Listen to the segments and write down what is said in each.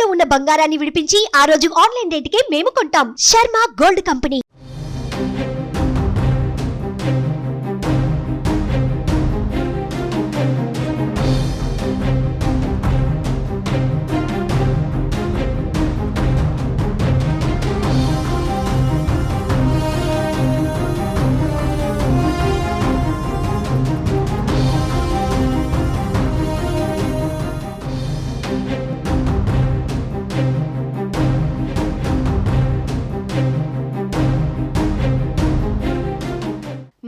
తాకట్టులో ఉన్న బంగారాన్ని విడిపించి ఆ రోజు ఆన్లైన్ రేటుకే మేము కొంటాం. Sharma gold company.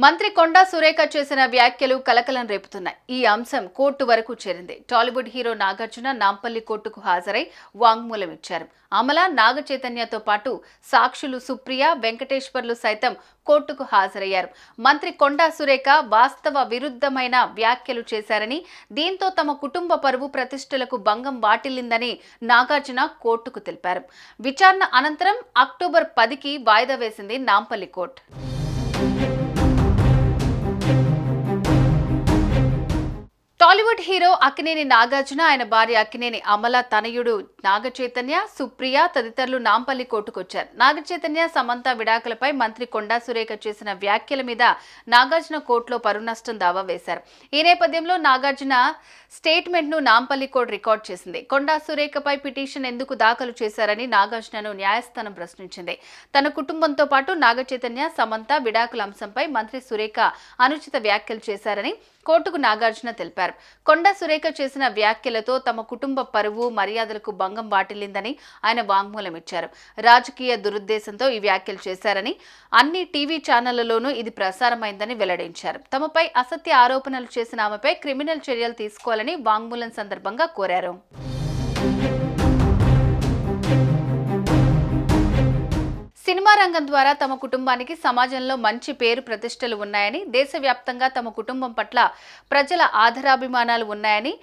మంత్రి కొండా సురేఖ చేసిన వ్యాఖ్యలు కలకలం రేపుతున్నాయి. ఈ అంశం కోర్టు వరకు చేరింది. టాలీవుడ్ హీరో నాగార్జున నాంపల్లి కోర్టుకు హాజరై వాంగ్మూలం ఇచ్చారు. అమల, నాగ చైతన్యతో పాటు సాక్షులు సుప్రియ, వెంకటేశ్వర్లు సైతం కోర్టుకు హాజరయ్యారు. మంత్రి కొండా సురేఖ వాస్తవ విరుద్ధమైన వ్యాఖ్యలు చేశారని, దీంతో తమ కుటుంబ పరువు ప్రతిష్టలకు భంగం వాటిల్లిందని నాగార్జున కోర్టుకు తెలిపారు. విచారణ అనంతరం అక్టోబర్ 10కి వాయిదా వేసింది నాంపల్లి కోర్టు. టాలీవుడ్ హీరో అక్కినేని నాగార్జున, ఆయన భార్య అక్కినేని అమల, తనయుడు నాగ చైతన్య, సుప్రియ తదితరులు నాంపల్లి కోర్టుకొచ్చారు. నాగ చైతన్య, సమంత విడాకులపై మంత్రి కొండా సురేఖ చేసిన వ్యాఖ్యల మీద నాగార్జున కోర్టులో పరువు నష్టం దావా వేశారు. ఈ నేపథ్యంలో నాగార్జున స్టేట్మెంట్ ను నాంపల్లి కోర్టు రికార్డు చేసింది. కొండా సురేఖపై పిటిషన్ ఎందుకు దాఖలు చేశారని నాగార్జునను న్యాయస్థానం ప్రశ్నించింది. తన కుటుంబంతో పాటు నాగ చైతన్య, సమంత విడాకుల అంశంపై మంత్రి సురేఖ అనుచిత వ్యాఖ్యలు చేశారని కోర్టుకు నాగార్జున తెలిపారు. కొండా సురేఖ చేసిన వ్యాఖ్యలతో తమ కుటుంబ పరువు మర్యాదలకు భంగం వాటిల్లిందని ఆయన వాంగ్మూలం ఇచ్చారు. రాజకీయ దురుద్దేశంతో ఈ వ్యాఖ్యలు చేశారని, అన్ని టీవీ ఛానళ్లలోనూ ఇది ప్రసారమైందని వెల్లడించారు. తమపై అసత్య ఆరోపణలు చేసిన ఆమెపై క్రిమినల్ చర్యలు తీసుకోవాలని వాంగ్మూలం సందర్భంగా కోరారు. సినిమా రంగం ద్వారా తమ కుటుంబానికి సమాజంలో మంచి పేరు ప్రతిష్టలు ఉన్నాయని, దేశవ్యాప్తంగా తమ కుటుంబం పట్ల ప్రజల ఆదరాభిమానాలు ఉన్నాయని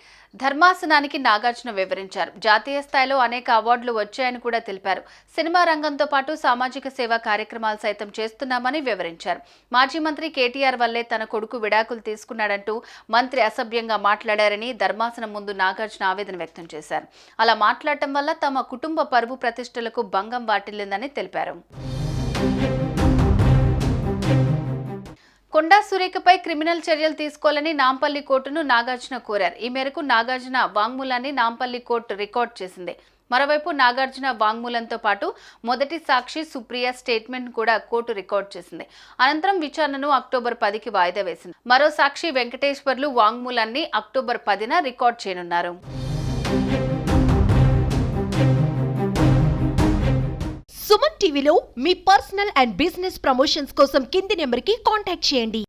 ధర్మాసనానికి నాగార్జున వివరించారు. జాతీయ స్థాయిలో అనేక అవార్డులు వచ్చాయని కూడా తెలిపారు. సినిమా రంగంతో పాటు సామాజిక సేవా కార్యక్రమాలు సైతం చేస్తున్నామని వివరించారు. మాజీ మంత్రి కేటీఆర్ వల్లే తన కొడుకు విడాకులు తీసుకున్నాడంటూ మంత్రి అసభ్యంగా మాట్లాడారని ధర్మాసనం ముందు నాగార్జున ఆవేదన వ్యక్తం చేశారు. అలా మాట్లాడటం వల్ల తమ కుటుంబ పరువు ప్రతిష్టలకు భంగం వాటిల్లిందని తెలిపారు. కొండా సురేఖపై క్రిమినల్ చర్యలు తీసుకోవాలని నాంపల్లి కోర్టును నాగార్జున కోరారు. ఈ మేరకు నాగార్జున వాంగ్మూలాన్ని నాంపల్లి కోర్టు రికార్డు చేసింది. మరోవైపు నాగార్జున వాంగ్మూలంతో పాటు మొదటి సాక్షి సుప్రియ స్టేట్మెంట్ కూడా కోర్టు రికార్డు చేసింది. అనంతరం విచారణను అక్టోబర్ 10కి వాయిదా వేసింది. మరో సాక్షి వెంకటేశ్వర్లు వాంగ్మూలాన్ని అక్టోబర్ 10న రికార్డు చేయనున్నారు. సుమన్ టీవీలో మీ పర్సనల్ అండ్ బిజినెస్ ప్రమోషన్స్ కోసం కింది నెంబర్కి కాంటాక్ట్ చేయండి.